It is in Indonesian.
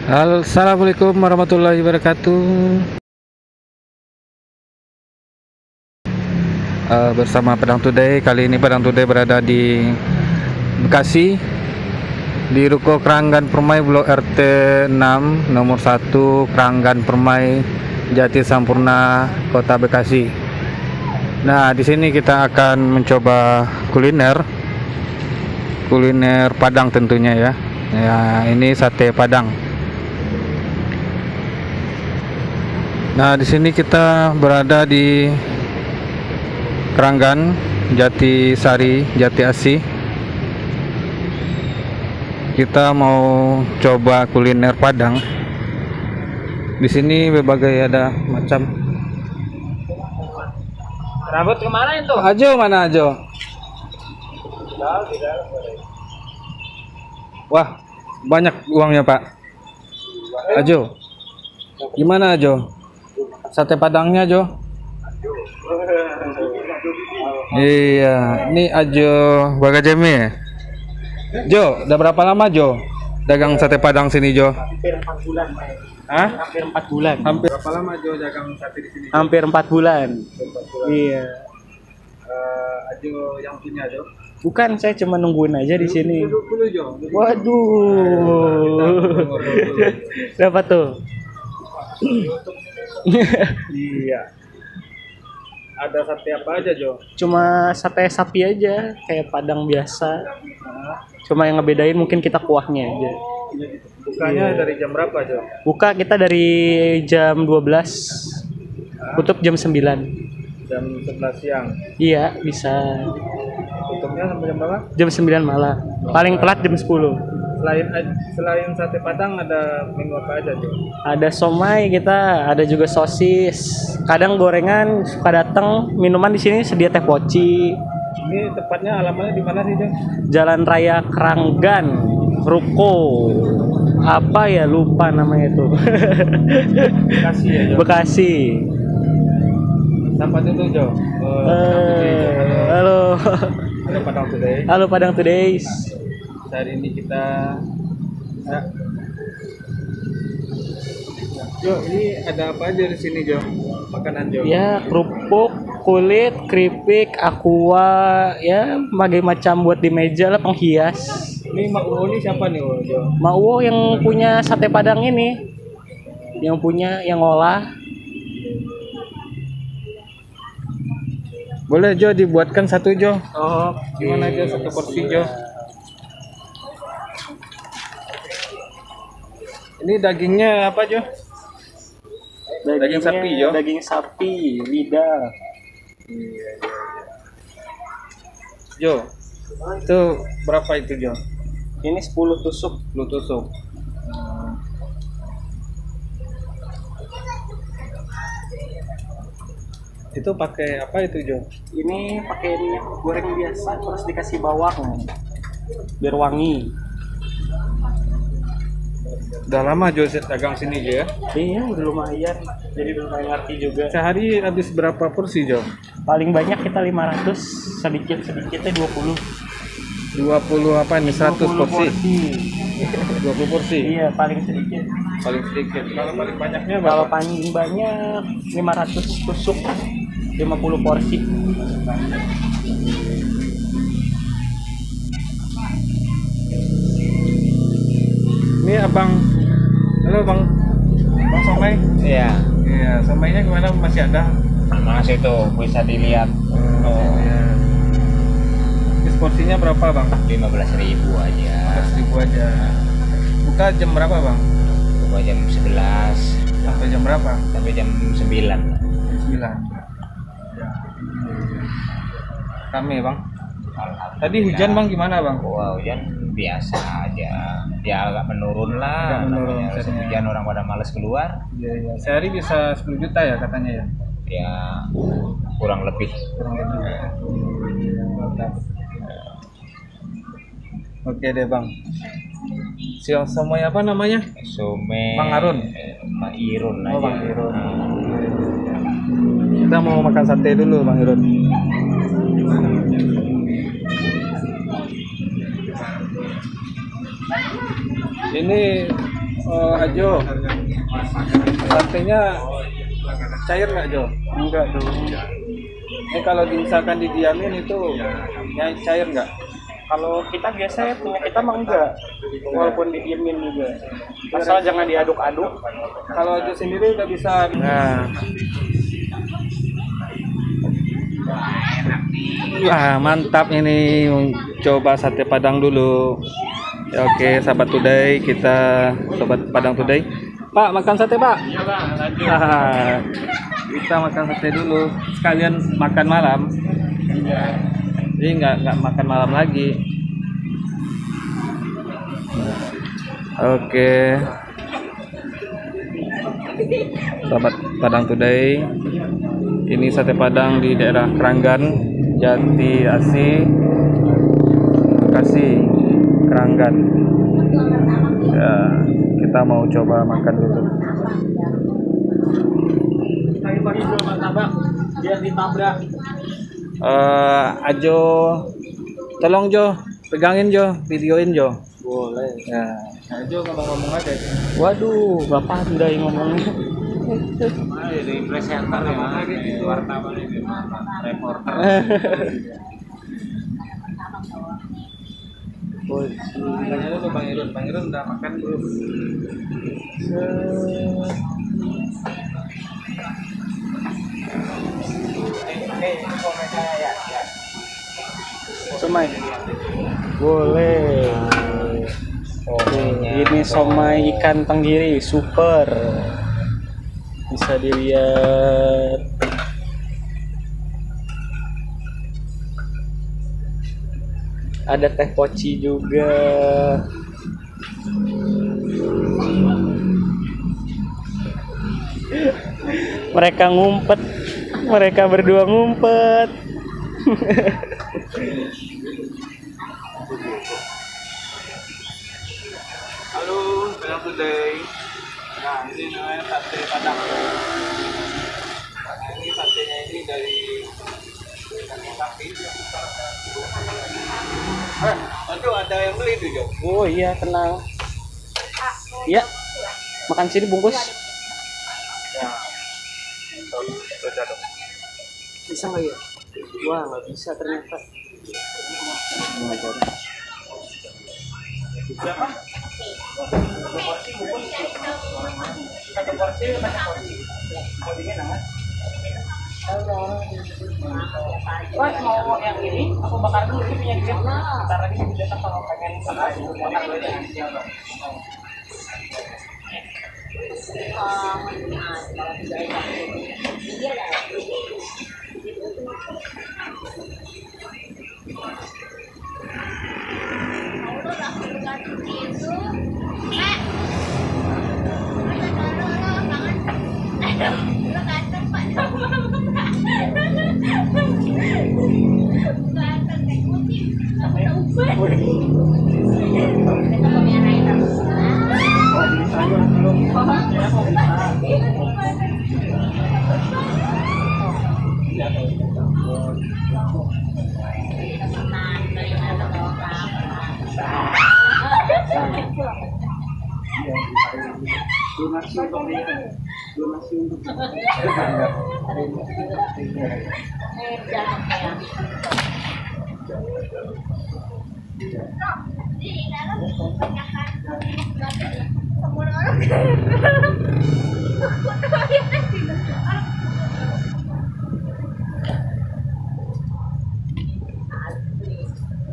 Assalamualaikum warahmatullahi wabarakatuh. Bersama Padang Today. Kali ini Padang Today berada di Bekasi, di Ruko Keranggan Permai Blok RT 6 nomor 1 Keranggan Permai, Jati Sampurna, Kota Bekasi. Nah, di sini kita akan mencoba kuliner Padang tentunya ya. Ya, ini sate Padang. Nah, di sini kita berada di Keranggan, Jati Sari, Jati Asih. Kita mau coba kuliner Padang. Di sini berbagai ada macam. Rambut kemana itu? Ajo mana Ajo? Wah, banyak uangnya Pak. Ajo, gimana Ajo? Sate Padangnya Jo? Iya, ini Ajo Bagajemi ya? Jo, udah berapa lama Jo dagang sate Padang sini Jo? Hampir 4 bulan. Hah? Hampir 4 bulan. Hampir berapa lama Jo dagang sate di sini? Hampir 4 bulan. Iya. Ajo yang punya Jo? Bukan, saya cuma nungguin aja di sini. Dulu Jo. Waduh. Dapat tuh. Iya. Ada sate apa aja Jo? Cuma sate sapi aja, kayak Padang biasa. Cuma yang ngebedain mungkin kita kuahnya aja. Bukanya dari jam berapa Jo? Buka kita dari jam 12. Tutup jam 9. Jam 11 siang. Iya, bisa. Tutupnya sampai jam berapa? Jam 9 malah. Paling telat jam 10. Selain sate Padang ada menu apa aja Jo? Ada somai kita, ada juga sosis. Kadang gorengan suka datang. Minuman di sini sedia teh poci. Ini tepatnya alamatnya di mana sih Jo? Jalan Raya Keranggan, Ruko. Apa ya, lupa namanya itu. Bekasi ya Jo? Bekasi. Sampai dulu Jo. Halo. Halo Padang Today. Halo Padang Today. Hari ini kita Jo, ini ada apa aja di sini Jo? Makanan Jo? Ya, kerupuk, kulit, keripik, aqua, ya berbagai macam buat di meja lah, penghias. Ini Mak Uwo ini siapa nih Jo? Mak Uwo yang punya sate Padang ini, yang punya, yang ngolah. Boleh Jo dibuatkan satu Jo? Oh, Gimana Jo satu porsi Jo? Ini dagingnya apa Jo? Daging sapi, Jo? Daging sapi, lidah. Jo, itu berapa itu Jo? Ini 10 tusuk. Lu tusuk. Itu pakai apa itu Jo? Ini pakai minyak goreng biasa, terus dikasih bawang biar wangi. Udah lama Jo dagang sini Jo ya? Iya, udah lumayan. Jadi udah lumayan ngerti juga. Sehari habis berapa porsi Jo? Paling banyak kita 500, sedikitnya 20. 20 apa nih? 100 porsi? 20 porsi? Iya, paling sedikit. Paling sedikit. Kalau paling banyaknya Kalau berapa? paling banyak 500 tusuk, 50 porsi. Ini abang, halo bang, bang somai. Iya, Iya, somainya gimana? Masih ada? masih itu bisa dilihat. Oh, Iya. Terus porsinya berapa bang? 15.000 aja. 100.000 aja. Buka jam berapa bang? Buka jam 11 Sampai jam berapa? sampai jam 9. Jam 9. Rame bang. Tadi hujan bang gimana bang? Wah, hujan biasa aja. Ya agak menurun lah. Agak menurun, namanya musim katanya. hujan orang pada males keluar. Iya, iya. Sehari bisa 10 juta ya katanya ya? Ya kurang lebih. Kurang lebih. Mantap. Oke deh bang. Siang semuanya apa namanya? Sume. Bang Harun? Bang Irun aja. Oh Bang Irun. Kita mau makan sate dulu Bang Irun. Ini Oh, Ajo. Satenya cair nggak Jo? Enggak dong. Kalau misalkan didiamin itu cair nggak? Kalau kita biasanya punya kita mah enggak. Walaupun didiemin juga. Asal jangan diaduk-aduk. Kalau Ajo sendiri udah bisa. Nah. Wah, mantap ini. Coba sate Padang dulu. Ya, oke, sahabat Today, kita sobat Padang Today. Pak, makan sate, Pak? Iya, Bang. Lanjut. Kita makan sate dulu, sekalian makan malam. Jadi nggak makan malam lagi. Oke, sahabat Padang Today, ini sate Padang di daerah Keranggan, Jati Asih, Bekasi, Keranggan. Ya, kita mau coba makan dulu. Biar ditabrak. Ajo, tolong Jo, pegangin Jo, videoin Jo. Boleh. Ya, Ajo ngomong aja. Waduh, gak pandai ngomongnya. Jadi presenter ya, wartawan ini, reporter. Tanya dulu Bang Irun udah makan belum? Somai. Boleh. Ini somai ikan tenggiri super. Bisa dilihat. Ada teh poci juga. Mereka ngumpet. Mereka berdua ngumpet. Halo, Padang Today. Nah, ini namanya sate Padang. Nah, ini satenya ini dari sapi. Aduh, ada yang beli tuh Jo. Oh iya, tenang. Iya. Makan sini bungkus. Ya. Coba dong. Bisa nggak ya? Wah, nggak bisa ternyata. Berapa? Satu porsi, banyak porsi. Mau dingin nggak? Mas mau yang ini? Aku bakar dulu ini punya dia. Bentar lagi kita kalau pengen bakar dulu ya. Donasi